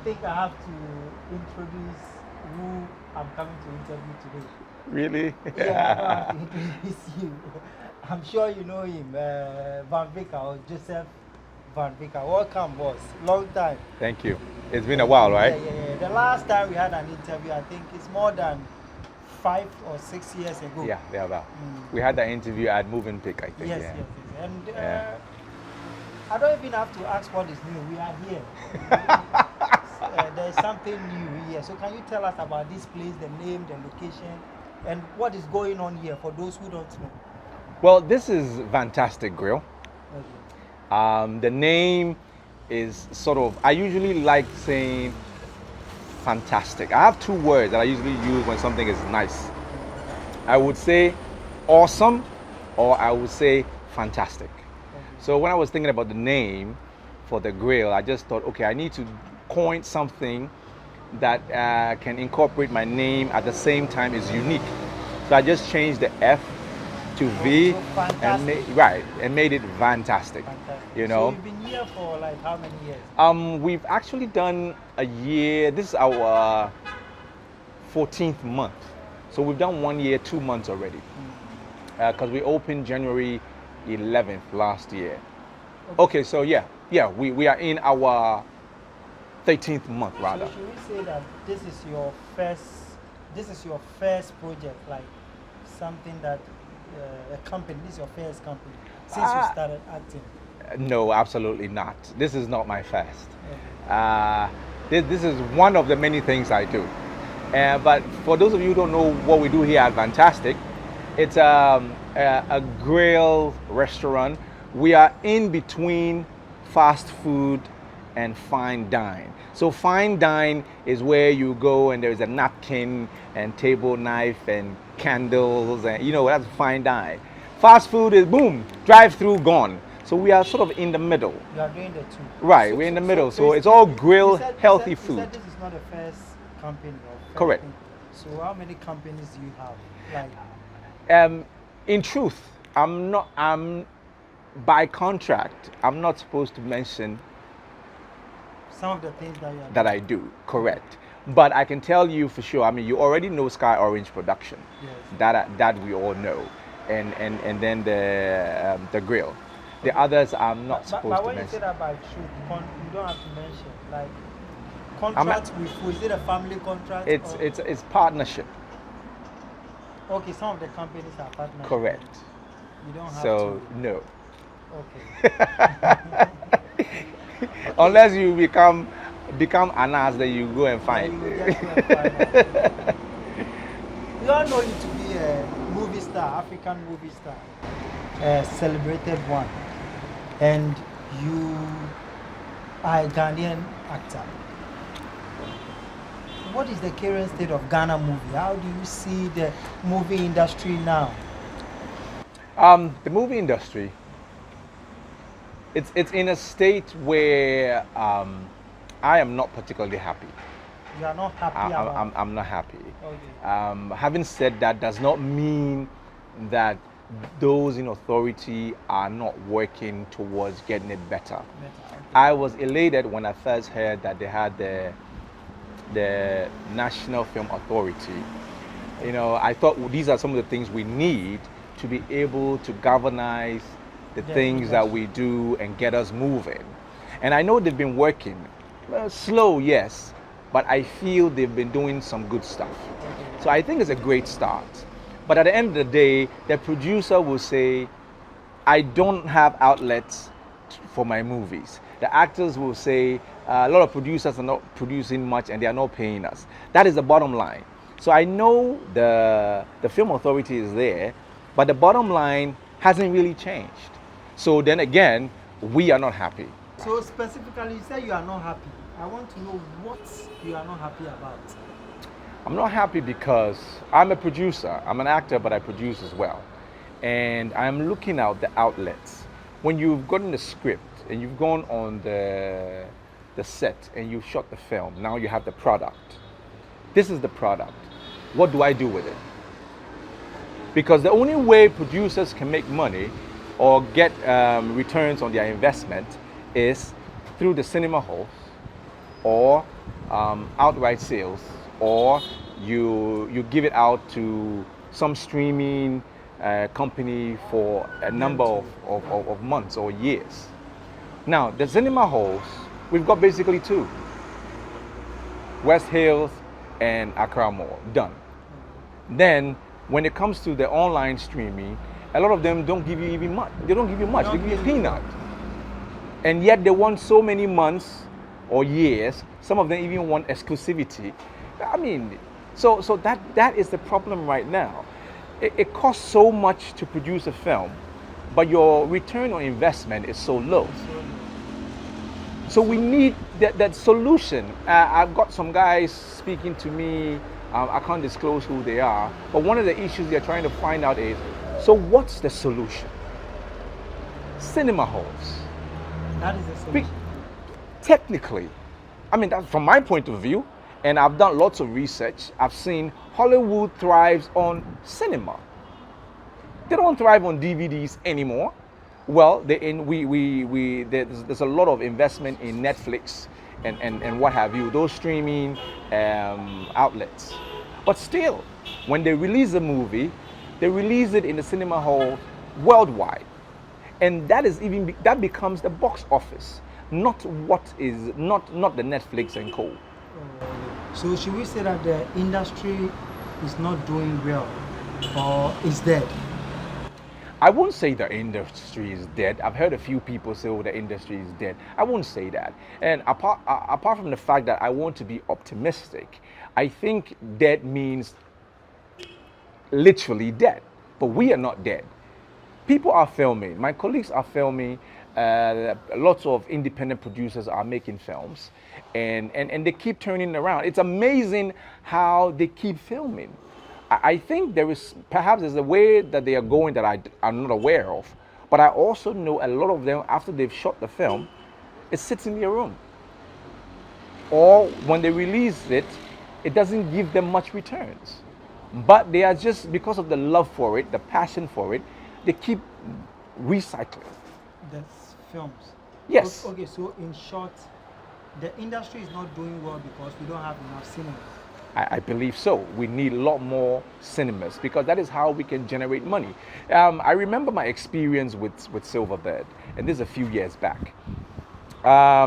think I have to introduce who I'm coming to interview today. Really? Yeah, I don't have to introduce you. I'm sure you know him, Van Vicker, or Joseph Van Vicker. Welcome, boss. Long time. Thank you. It's been a while, right? Yeah. The last time we had an interview, I think it's more than 5 or 6 years ago. Yeah, about. We had that interview at Moving Pick, I think. Yes. And Yeah. I don't even have to ask what is new. We are here. There's something new here. So can you tell us about this place, the name, the location, and what is going on here for those who don't know? Well, this is Fantastic Grill. Okay. The name is sort of, I usually like saying fantastic. I have two words that I usually use when something is nice. I would say awesome, or I would say fantastic. So when I was thinking about the name for the grill, I just thought, okay, I need to coin something that can incorporate my name at the same time is unique. So I just changed the F to V and made it fantastic. You know. So you've been here for like how many years? We've actually done a year. This is our 14th month. So we've done 1 year, 2 months already. Because we opened January 11th last year. Okay, so we are in our 13th month rather. So should we say that this is your first project, like something that a company, this is your first company since you started acting? No, absolutely not. This is not my first. This is one of the many things I do. But for those of you who don't know what we do here at Fantastic, it's a grill restaurant. We are in between fast food and fine dine. So fine dine is where you go and there's a napkin and table knife and candles, and that's fine dine. Fast food is boom, drive through, gone. So we are sort of in the middle. You are doing the two. Right, we're in the middle. So it's all grill, healthy you food. said this is not the first company. Correct. So how many companies do you have? Like, in truth, I'm by contract, I'm not supposed to mention some of the things that I do. Correct. But I can tell you for sure. I mean, you already know Sky Orange Production. Yes. That we all know, and then the grill. The others I'm not supposed to mention. But when you say that by truth, you don't have to mention like contract with who? Is it a family contract? It's partnership. Okay, some of the companies are partners. Correct. You don't have to. So No. Okay. Unless you become an ass, then you go and find. We all know you to be a movie star, African movie star, a celebrated one, and you are a Ghanaian actor. What is the current state of Ghana movie? How do you see the movie industry now? The movie industry, it's in a state where I am not particularly happy. You are not happy about I'm not happy. Okay. Having said that does not mean that those in authority are not working towards getting it better. Okay. I was elated when I first heard that they had the National Film Authority. I thought these are some of the things we need to be able to galvanize the things that we do and get us moving. And I know they've been working. Slow, yes, but I feel they've been doing some good stuff. Okay. So I think it's a great start. But at the end of the day, the producer will say, I don't have outlets for my movies. The actors will say, a lot of producers are not producing much and they are not paying us. That is the bottom line. So I know the film authority is there, but the bottom line hasn't really changed. So then again, we are not happy. So specifically, you say you are not happy. I want to know what you are not happy about. I'm not happy because I'm a producer. I'm an actor, but I produce as well. And I'm looking at the outlets. When you've gotten the script and you've gone on the set and you've shot the film, now you have the product. This is the product. What do I do with it? Because the only way producers can make money or get returns on their investment is through the cinema halls or outright sales, or you give it out to some streaming company for a number of months or years. Now, the cinema halls, we've got basically two: West Hills and Accra Mall, done. Then, when it comes to the online streaming, a lot of them don't give you even much. They don't give you much. They give you a peanut. And yet they want so many months or years. Some of them even want exclusivity. I mean, so that is the problem right now. It costs so much to produce a film, but your return on investment is so low. So we need that solution. I've got some guys speaking to me. I can't disclose who they are, but one of the issues they're trying to find out is, so what's the solution? Cinema halls. That is the solution. Technically, I mean, that's from my point of view, and I've done lots of research. I've seen Hollywood thrives on cinema. They don't thrive on DVDs anymore. Well, there's a lot of investment in Netflix and what have you, those streaming outlets. But still, when they release a movie, they release it in the cinema hall worldwide. And that becomes the box office, not the Netflix and co. So should we say that the industry is not doing well, or is dead? I won't say the industry is dead. I've heard a few people say, oh, the industry is dead. I won't say that. And apart from the fact that I want to be optimistic, I think dead means literally dead. But we are not dead. People are filming. My colleagues are filming. Lots of independent producers are making films. And they keep turning around. It's amazing how they keep filming. I think there's a way that they are going that I'm not aware of. But I also know a lot of them, after they've shot the film, it sits in their room. Or when they release it, it doesn't give them much returns. But they are just, because of the love for it, the passion for it, they keep recycling. That's films. Yes. Okay, so in short, the industry is not doing well because we don't have enough cinemas. I believe so. We need a lot more cinemas because that is how we can generate money. I remember my experience with Silverbird, and this is a few years back.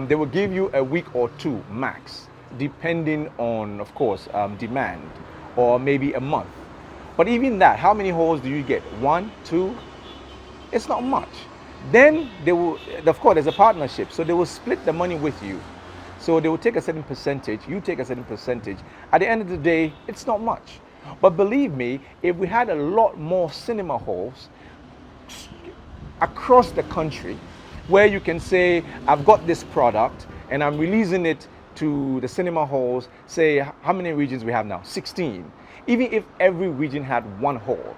They will give you a week or two max, depending on, of course, demand, or maybe a month. But even that, how many halls do you get? 1, 2? It's not much. Then they will, of course, there's a partnership, so they will split the money with you. So they will take a certain percentage, you take a certain percentage. At the end of the day, it's not much. But believe me, if we had a lot more cinema halls across the country, where you can say, I've got this product and I'm releasing it to the cinema halls, say, how many regions we have now? 16. Even if every region had one hall,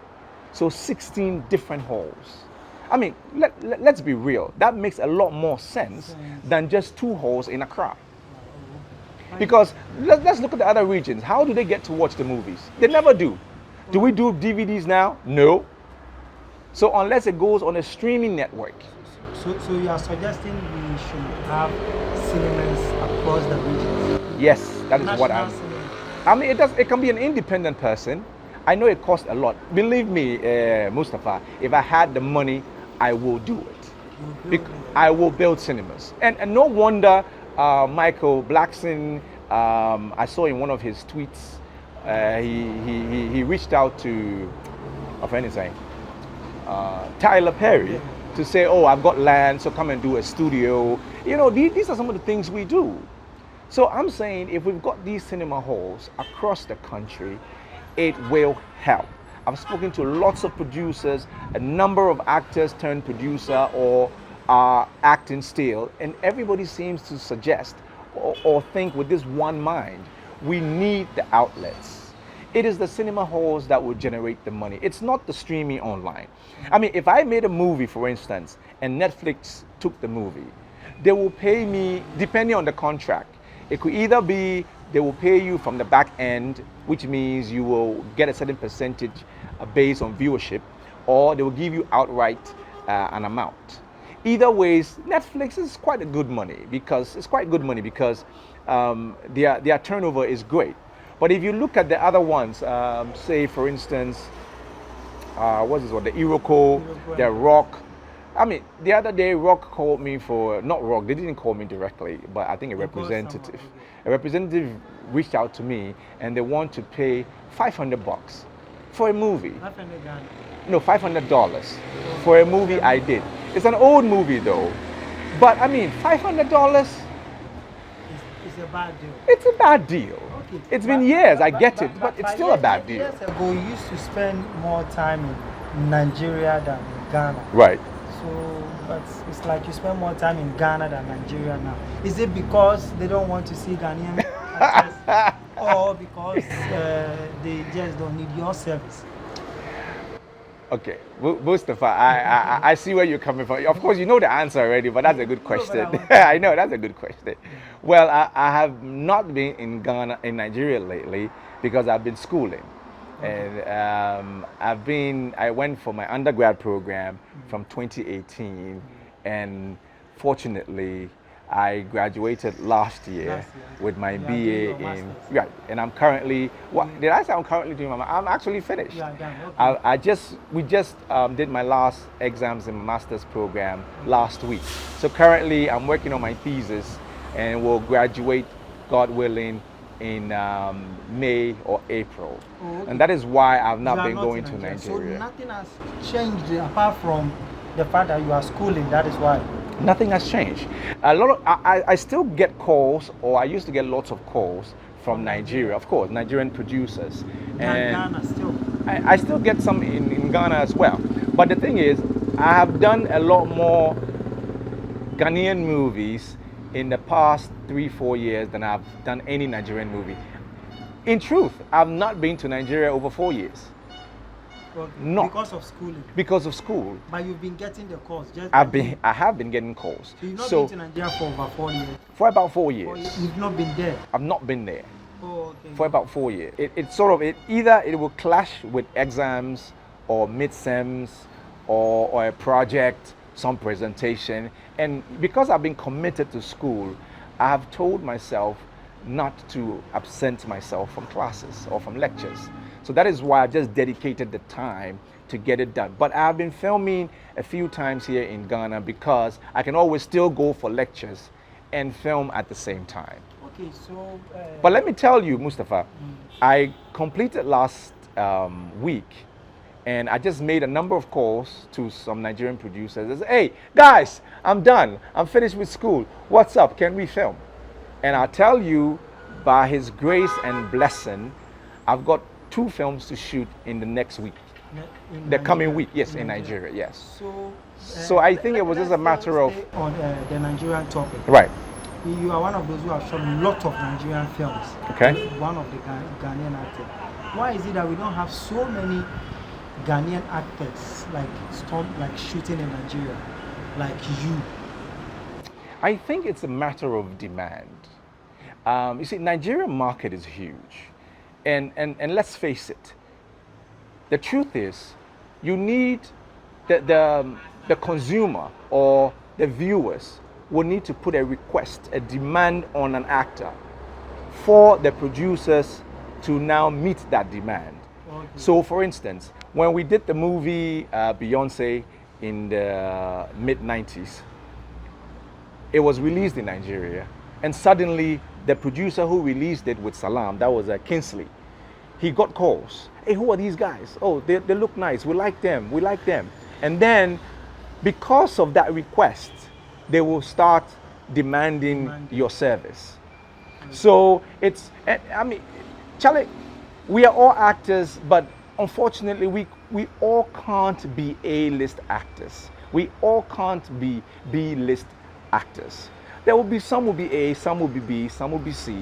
so 16 different halls. I mean, let's be real. That makes a lot more sense than just 2 halls in Accra. Because let's look at the other regions. How do they get to watch the movies? They never do. Do we do DVDs now? No. So unless it goes on a streaming network. So you are suggesting we should have cinemas across the regions? Yes, that is what I'm. Cinema. I mean, it can be an independent person. I know it costs a lot. Believe me, Mustafa, if I had the money, I will do it. I will build cinemas. And no wonder Michael Blackson, I saw in one of his tweets, he reached out to, Tyler Perry to say, oh, I've got land, so come and do a studio. You know, these are some of the things we do. So I'm saying if we've got these cinema halls across the country, it will help. I've spoken to lots of producers, a number of actors turned producer or are acting still, and everybody seems to suggest or think with this one mind, we need the outlets. It is the cinema halls that will generate the money. It's not the streaming online. I mean, if I made a movie, for instance, and Netflix took the movie, they will pay me, depending on the contract. It could either be they will pay you from the back end, which means you will get a certain percentage based on viewership, or they will give you outright an amount. Either ways, Netflix is quite good money because their turnover is great. But if you look at the other ones, say for instance, what's this one? The Iroko, the Rock. I mean, the other day, Rock called me for, not Rock, they didn't call me directly, but I think a representative. A representative reached out to me and they want to pay $500 for a movie. No, $500 for a movie I did. It's an old movie though. But I mean, $500? It's a bad deal. It's a bad deal. Okay. It's been years, I get it, but it's still a bad deal. Years ago, you used to spend more time in Nigeria than in Ghana. Right. So, but it's like you spend more time in Ghana than Nigeria now. Is it because they don't want to see Ghanaian actors, or because they just don't need your service? Okay, Mustafa, I see where you're coming from. Of course, you know the answer already, but that's a good question. I know, that's a good question. Well, I have not been in Ghana, in Nigeria lately because I've been schooling. And I went for my undergrad program from 2018, and fortunately, I graduated last year with my BA in, right, and I'm currently, did I say I'm currently doing I'm actually finished. Okay. We just did my last exams in my master's program last week. So currently I'm working on my thesis and will graduate, God willing, in May or April. Oh, okay. And that is why I've not been going to Nigeria. So nothing has changed apart from the fact that you are schooling, that is why? Nothing has changed. A lot of I still get calls, or I used to get lots of calls from Nigeria, of course, Nigerian producers. And Ghana still? I still get some in Ghana as well. But the thing is, I have done a lot more Ghanaian movies in the past 3-4 years than I've done any Nigerian movie. In truth, I've not been to Nigeria over 4 years. Okay. Not because of schooling. Because of school. But you've been getting the calls. I have been getting calls. So you've not been to Nigeria for over 4 years. For about 4 years. You've not been there. I've not been there. Oh, okay. For about 4 years. It's sort of either it will clash with exams or midsems or a project, some presentation. And because I've been committed to school, I have told myself not to absent myself from classes or from lectures. So that is why I just dedicated the time to get it done. But I've been filming a few times here in Ghana because I can always still go for lectures and film at the same time. Okay, so... But let me tell you, Mustafa, I completed last week, and I just made a number of calls to some Nigerian producers. I said, hey, guys, I'm done. I'm finished with school. What's up? Can we film? And I'll tell you, by His grace and blessing, I've got 2 films to shoot in the next week. The coming week, yes, in Nigeria, yes. So I think it was just a matter of... On the Nigerian topic. Right. You are one of those who have shot a lot of Nigerian films. Okay. One of the Ghanaian actors. Why is it that we don't have so many Ghanaian actors like shooting in Nigeria, like you? I think it's a matter of demand. You see, Nigerian market is huge. And let's face it, the truth is, you need the consumer or the viewers will need to put a request, a demand on an actor for the producers to now meet that demand. Okay. So for instance, when we did the movie Beyonce in the mid-90s, it was released in Nigeria, and suddenly the producer who released it with Salam, that was Kingsley, he got calls. Hey, who are these guys? Oh, they look nice. We like them. We like them. And then, because of that request, they will start demanding your service. So it's, I mean, Charlie, we are all actors, but unfortunately, we all can't be A-list actors. We all can't be B-list actors. There will be some will be A, some will be B, some will be C.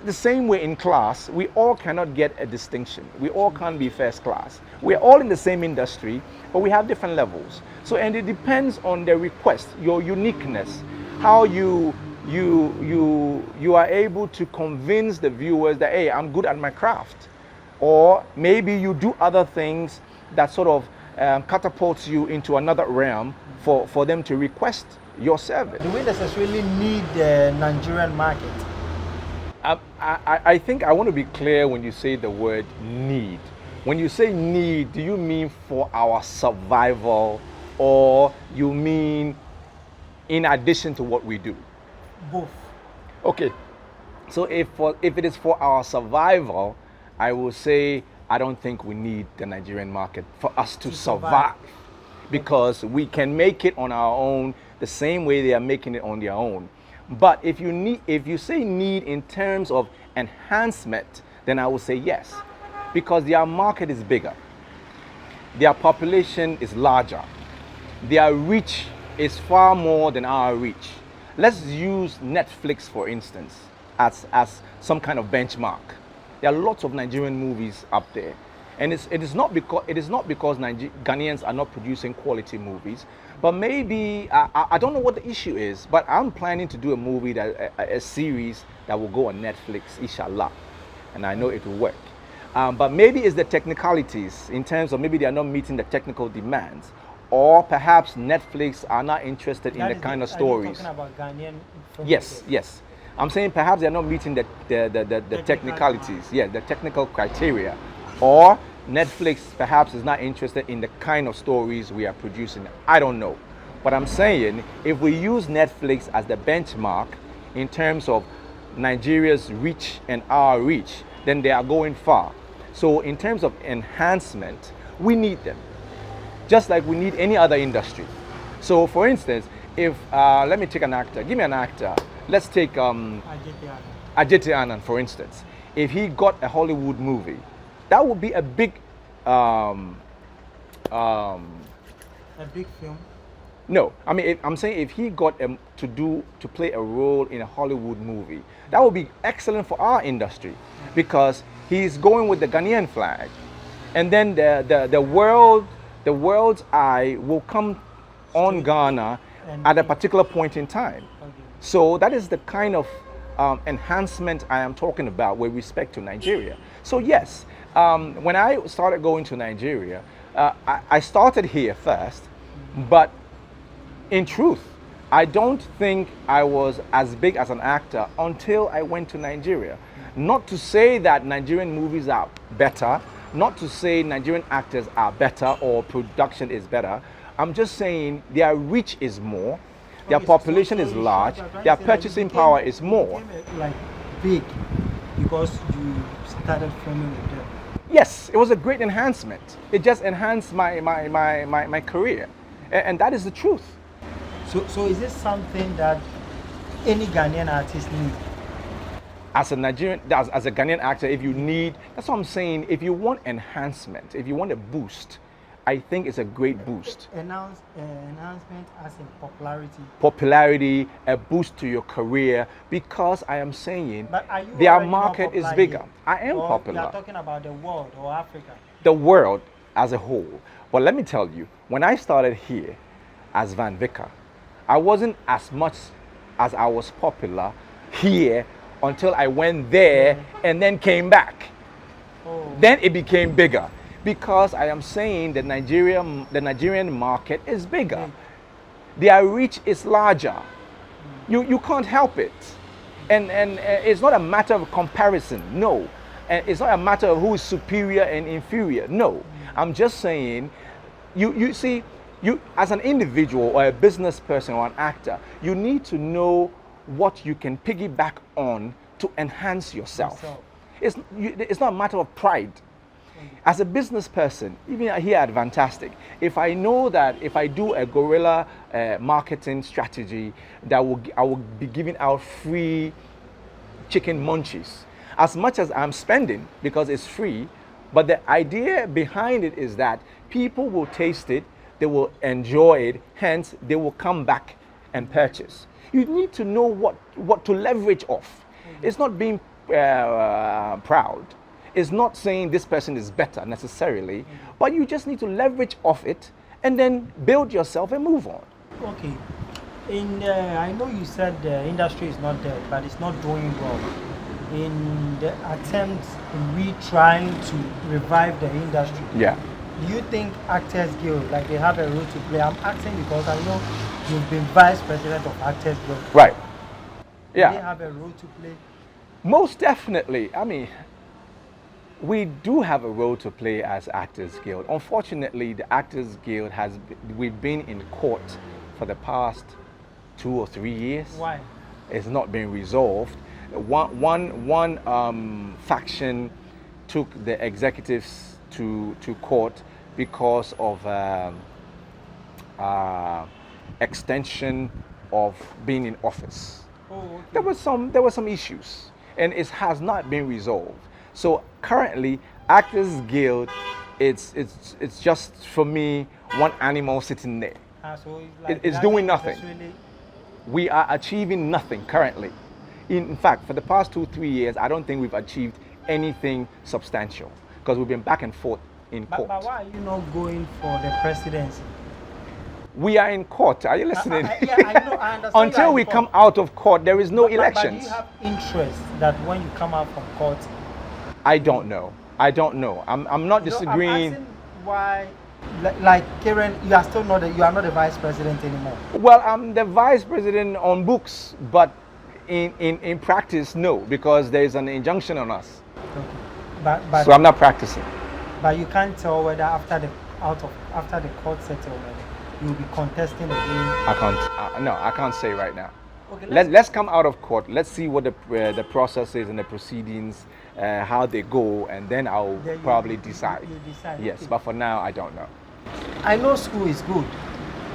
The same way in class, we all cannot get a distinction. We all can't be first class. We're all in the same industry, but we have different levels. So, and it depends on the request, your uniqueness, how you are able to convince the viewers that, hey, I'm good at my craft. Or maybe you do other things that sort of catapults you into another realm for them to request your service. Do we necessarily need the Nigerian market I think I want to be clear when you say the word need. When you say need, do you mean for our survival, or you mean in addition to what we do? Both. Okay, so if it is for our survival, I will say I don't think we need the Nigerian market for us to survive, because we can make it on our own the same way they are making it on their own. But if you say need in terms of enhancement, then I will say yes, because their market is bigger, their population is larger, their reach is far more than our reach. Let's use Netflix, for instance, as some kind of benchmark. There are lots of Nigerian movies up there, and it is not because Ghanaians are not producing quality movies, but maybe I don't know what the issue is. But I'm planning to do a movie a series that will go on Netflix, inshallah, and I know it will work. But maybe it's the technicalities, in terms of maybe they are not meeting the technical demands, or perhaps Netflix are not interested in the kind of stories. Are you talking about Ghanaian film? Yes. I'm saying perhaps they're not meeting the technicalities, the technical criteria, or Netflix perhaps is not interested in the kind of stories we are producing. I don't know. But I'm saying if we use Netflix as the benchmark in terms of Nigeria's reach and our reach, then they are going far. So in terms of enhancement, we need them, just like we need any other industry. So for instance, if, let me take an actor, give me an actor. Let's take Ajit Anand, for instance. If he got a Hollywood movie, that would be a big a big film? No, I mean, I'm saying if he got to play a role in a Hollywood movie, that would be excellent for our industry, because he's going with the Ghanaian flag, and then the world's eye will come on Ghana at a particular point in time. Okay. So that is the kind of enhancement I am talking about with respect to Nigeria. So yes, when I started going to Nigeria, I started here first, but in truth, I don't think I was as big as an actor until I went to Nigeria. Not to say that Nigerian movies are better, not to say Nigerian actors are better or production is better. I'm just saying their reach is more, their population is large, their purchasing power is more. Like big because you started filming with them. Yes, it was a great enhancement. It just enhanced my career, and that is the truth. So is this something that any Ghanaian artist needs? As a Ghanaian actor, if you need, that's what I'm saying, if you want enhancement, if you want a boost, I think it's a great boost. Enhancement as in popularity. Popularity, a boost to your career, because I am saying you their market is bigger. Here? I am popular. You are talking about the world or Africa? The world as a whole. But let me tell you, when I started here as Vicker, I wasn't as much as I was popular here until I went there and then came back. Oh. Then it became bigger, because I am saying the Nigerian market is bigger. Their reach is larger. You can't help it. And it's not a matter of comparison, no. And it's not a matter of who is superior and inferior, no. I'm just saying, you see, you as an individual or a business person or an actor, you need to know what you can piggyback on to enhance yourself. It's not a matter of pride. As a business person, even here at Fantastic, if I know that if I do a guerrilla marketing strategy, that I will be giving out free chicken munchies, as much as I'm spending because it's free, but the idea behind it is that people will taste it, they will enjoy it, hence they will come back and purchase. You need to know what to leverage off. It's not being proud. It's not saying this person is better necessarily, but you just need to leverage off it and then build yourself and move on. Okay. I know you said the industry is not dead, but it's not doing well. In the attempt in trying to revive the industry, do you think Actors Guild, like they have a role to play? I'm asking because I know you've been vice president of Actors Guild. Right. Do they have a role to play? Most definitely. I mean, we do have a role to play as Actors Guild. Unfortunately, the Actors Guild we've been in court for the past 2 or 3 years. Why? It's not been resolved. One faction took the executives to court because of extension of being in office. Oh, okay. There were some issues, and it has not been resolved. So currently, Actors Guild, it's just for me one animal sitting there. So it's like It's that doing is nothing. really- We are achieving nothing currently. In fact, for the past 2 3 years, I don't think we've achieved anything substantial because we've been back and forth in court. But why are you not going for the presidency? We are in court. Are you listening? Yeah, I know. I understand. you Until are we in come court. out of court, there is no But elections. do you have interest that when you come out from court? I don't know. I don't know. I'm not disagreeing. No, I'm asking why, like Karen, you are still not. You are not the vice president anymore. Well, I'm the vice president on books, but in practice, no, because there is an injunction on us. Okay. But So I'm not practicing. But you can't tell whether after the court settlement you will be contesting again. I can't. No, I can't say right now. Okay, Let's come out of court. Let's see what the process is and the proceedings, how they go, and then I'll Then you- probably you- decide. you decide, Yes, okay. but for now, I don't know. I know school is good.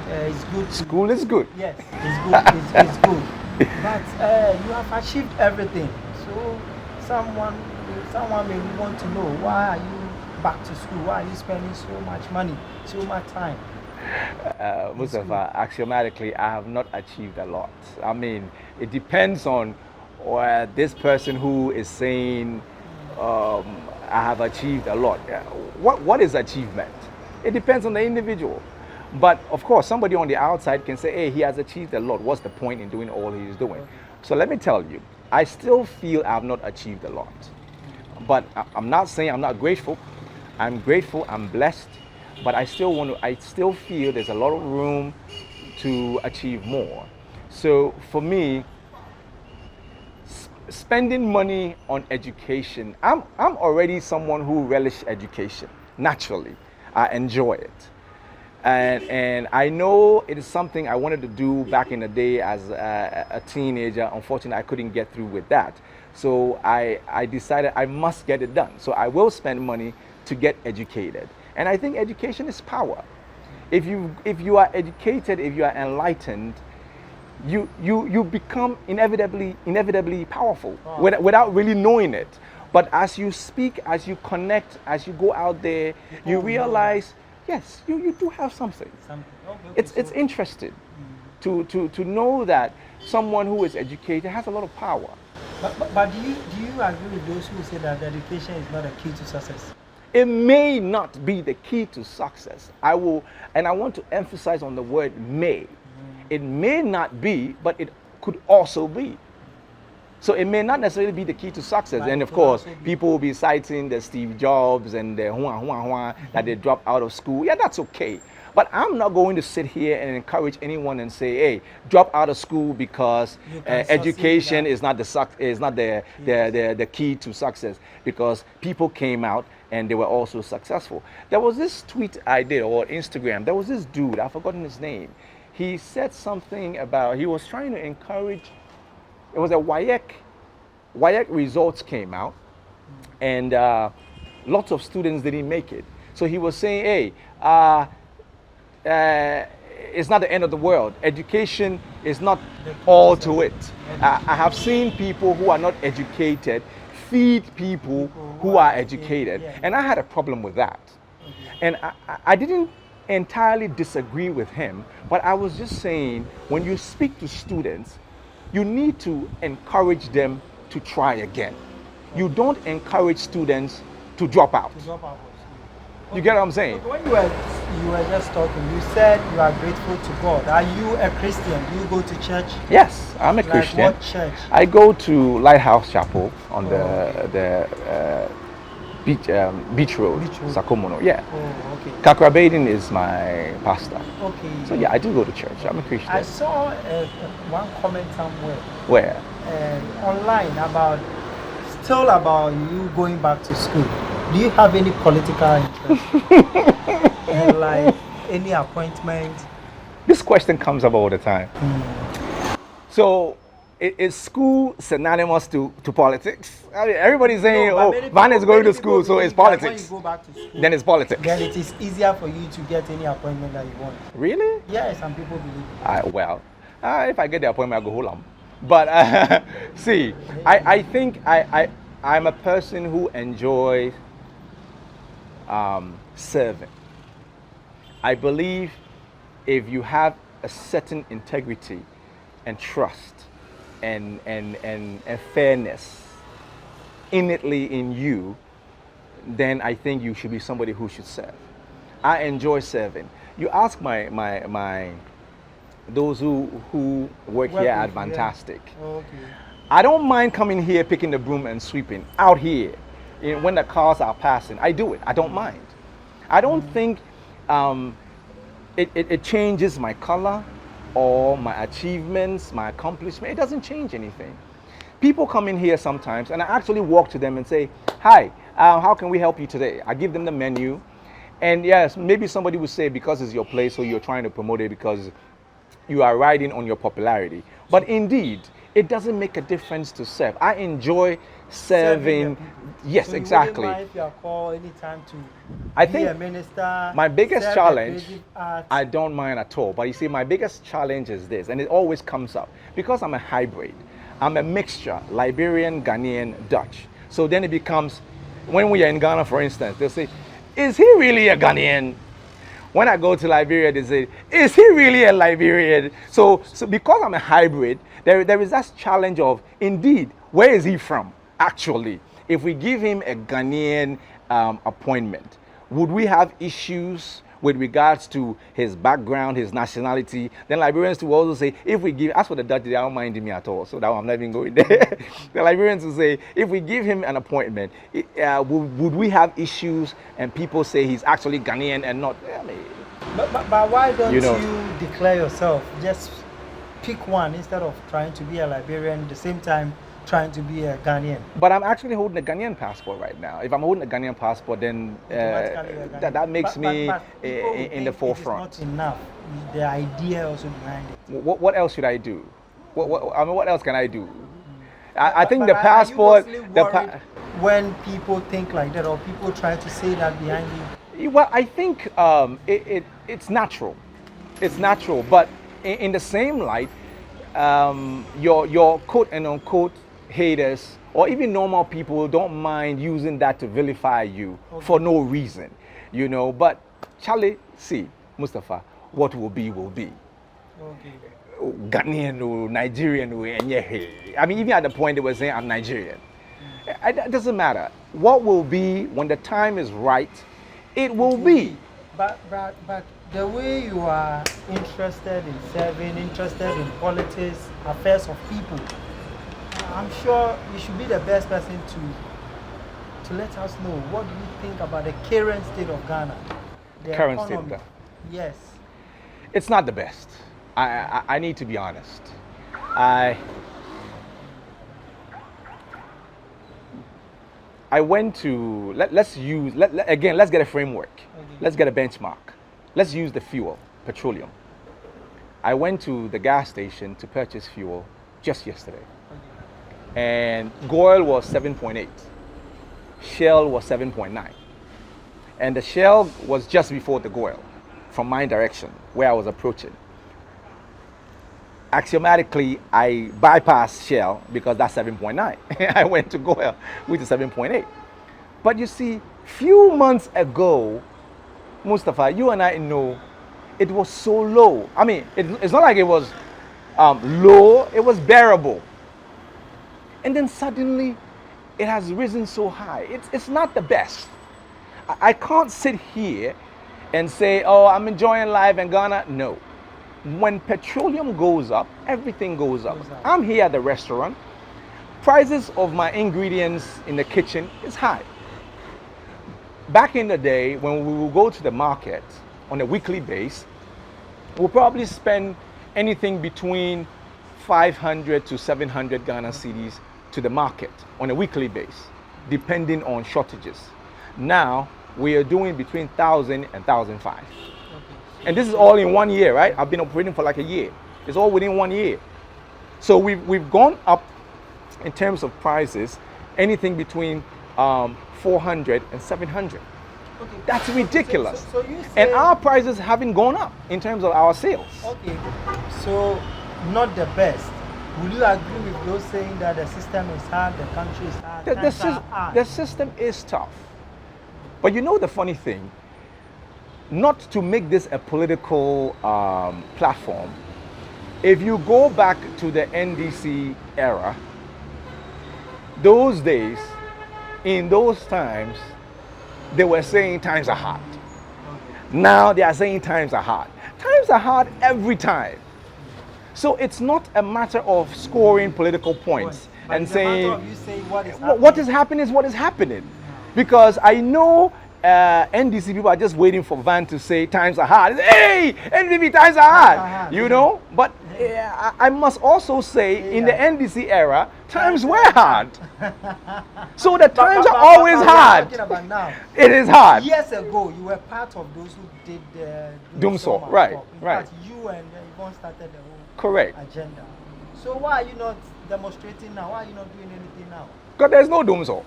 It's good. School is good. Yes, it's good. It's good. But you have achieved everything. So someone may want to know, why are you back to school? Why are you spending so much money, so much time? Mustafa, axiomatically, I have not achieved a lot. I mean, it depends on this person who is saying I have achieved a lot. What is achievement? It depends on the individual. But of course, somebody on the outside can say, hey, he has achieved a lot. What's the point in doing all he is doing? So let me tell you, I still feel I have not achieved a lot. But I'm not saying I'm not grateful. I'm grateful, I'm blessed, but I still feel there's a lot of room to achieve more. So for me, spending money on education, I'm already someone who relishes education naturally. I enjoy it. And I know it is something I wanted to do back in the day as a teenager. Unfortunately, I couldn't get through with that. So I decided I must get it done. So I will spend money to get educated. And I think education is power. If you are educated, if you are enlightened, you become inevitably powerful without really knowing it. But as you speak, as you connect, as you go out there, you realize, yes, you do have something. It's interesting to know that someone who is educated has a lot of power. But do you agree with those who say that education is not a key to success? It may not be the key to success. I want to emphasize on the word may. It may not be, but it could also be. So it may not necessarily be the key to success. But And it of could course, also be. people will be citing the Steve Jobs and the that they dropped out of school. Yeah, that's okay. But I'm not going to sit here and encourage anyone and say, "Hey, drop out of school because You can succeed education that. is not the key to success." Because people came out and they were also successful. There was this tweet I did, or Instagram. There was this dude, I've forgotten his name. He said something about, he was trying to encourage. It was a WAEC results came out, and lots of students didn't make it. So he was saying, "Hey, it's not the end of the world. Education is not all to it." I have seen people who are not educated feed people who are educated, and I had a problem with that. And I didn't entirely disagree with him, but I was just saying, when you speak to students, you need to encourage them to try again. You don't encourage students to drop out. To drop out of school. You get what I'm saying? When you were just talking, you said you are grateful to God. Are you a Christian? Do you go to church? Yes, I'm a Like Christian. what church? I go to Lighthouse Chapel on the Beach Road, Beach Road. Sakomono. Yeah. Oh, okay. Kakra Baden is my pastor. Okay. So yeah, I do go to church. I'm a Christian. I saw one comment somewhere Where? online about still about you going back to school. Do you have any political interest? And like any appointment? This question comes up all the time. So, is school synonymous to politics? I mean, everybody's saying, No, but oh, many Van is people- going to many school, people so it's believe that politics. When you go back to school, Then it's politics. then it is easier for you to get any appointment that you want. Really? Yes, some people believe. Well, if I get the appointment, I'll go home. But see, I think I'm a person who enjoys serving. I believe if you have a certain integrity and trust and fairness innately in you, then I think you should be somebody who should serve. I enjoy serving. You ask my those who work here at Fantastic. Okay. I don't mind coming here, picking the broom and sweeping out here. When the cars are passing, I do it. I don't mind. I don't think it changes my color or my achievements, my accomplishment. It doesn't change anything. People come in here sometimes, and I actually walk to them and say, "Hi, how can we help you today?" I give them the menu, and yes, maybe somebody would say because it's your place, so you're trying to promote it because you are riding on your popularity. But indeed, it doesn't make a difference to serve. I enjoy serving. Yes, so exactly. You wouldn't mind if you are called anytime to I be think a minister. my biggest serve challenge, the creative arts. I don't mind at all. But you see, my biggest challenge is this, and it always comes up because I'm a hybrid. I'm a mixture, Liberian, Ghanaian, Dutch. So then it becomes, when we are in Ghana, for instance, they'll say, "Is he really a Ghanaian?" When I go to Liberia, they say, "Is he really a Liberian?" So because I'm a hybrid, there is that challenge of, indeed, where is he from, actually? If we give him a Ghanaian appointment, would we have issues with regards to his background, his nationality? Then Liberians will also say, if we give, as for the Dutch, they don't mind me at all, so that I'm not even going there. The Liberians will say, if we give him an appointment, would we have issues? And people say he's actually Ghanaian and not. I mean, but why don't you know. you declare yourself? Just pick one instead of trying to be a Liberian at the same time trying to be a Ghanaian. But I'm actually holding a Ghanaian passport right now. If I'm holding a Ghanaian passport, then Automatically you're Ghanaian. that makes me but people will in the think forefront. It is not enough. The idea also behind it. What else should I do? What else can I do? I think But the passport. Are you mostly worried when people think like that, or people try to say that behind you? Well, I think it's natural. It's natural, but in the same light, your quote and unquote haters or even normal people don't mind using that to vilify you for no reason, you know. But Charlie, see, Mustafa, what will be will be. Okay. Ghanaian or Nigerian or I mean, even at the point they were saying I'm Nigerian. It doesn't matter. What will be when the time is right, it will be. But the way you are interested in serving, interested in politics, affairs of people, I'm sure you should be the best person to let us know. What do you think about the current state of Ghana? The Current state economy? of Ghana. Yes. It's not the best. I need to be honest. I went to let's get a framework. Okay. Let's get a benchmark. Let's use the fuel, petroleum. I went to the gas station to purchase fuel just yesterday. Okay. And Goil was 7.8. Shell was 7.9. And the Shell was just before the Goil from my direction where I was approaching. Axiomatically, I bypassed Shell because that's 7.9. I went to Goil, which is 7.8. But you see, few months ago, Mustafa, you and I know it was so low. I mean, it's not like it was low, it was bearable. And then suddenly, it has risen so high. It's not the best. I can't sit here and say, oh, I'm enjoying life in Ghana. No. When petroleum goes up, everything goes up. I'm here at the restaurant. Prices of my ingredients in the kitchen is high. Back in the day, when we will go to the market on a weekly basis, we'll probably spend anything between 500 to 700 Ghana cedis to the market on a weekly basis, depending on shortages. Now we are doing between 1,000 and 1,005. Okay. And this is all in 1 year, right? I've been operating for like a year. It's all within 1 year. So we've gone up in terms of prices, anything between 400 and 700. Okay. That's ridiculous. So you say, And our prices haven't gone up in terms of our sales. okay, so not the best. Will you agree with those saying that the system is hard, the country is hard, times are hard? The system is tough. But you know the funny thing, not to make this a political platform, if you go back to the NDC era, those days, in those times, they were saying times are hard. Now they are saying times are hard. Times are hard every time. So it's not a matter of scoring political points But and it's a matter saying of you say what is what is happening is what is happening. Because I know NDC people are just waiting for Van to say times are hard. Hey, NDP times are hard. You know? But I must also say in the NDC era, times were hard. So the times are always hard. Talking about now. It is hard. Years ago, you were part of those who did the Doomsaw, right, In right. fact, you and Yvonne started the whole Correct. agenda. So why are you not demonstrating now? Why are you not doing anything now? Because there's no doomsaw.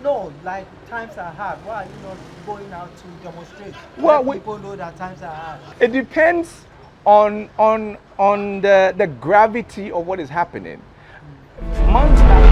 No, like times are hard. Why are you not going out to demonstrate? Well, Let people know that times are hard. It depends on the gravity of what is happening. Months back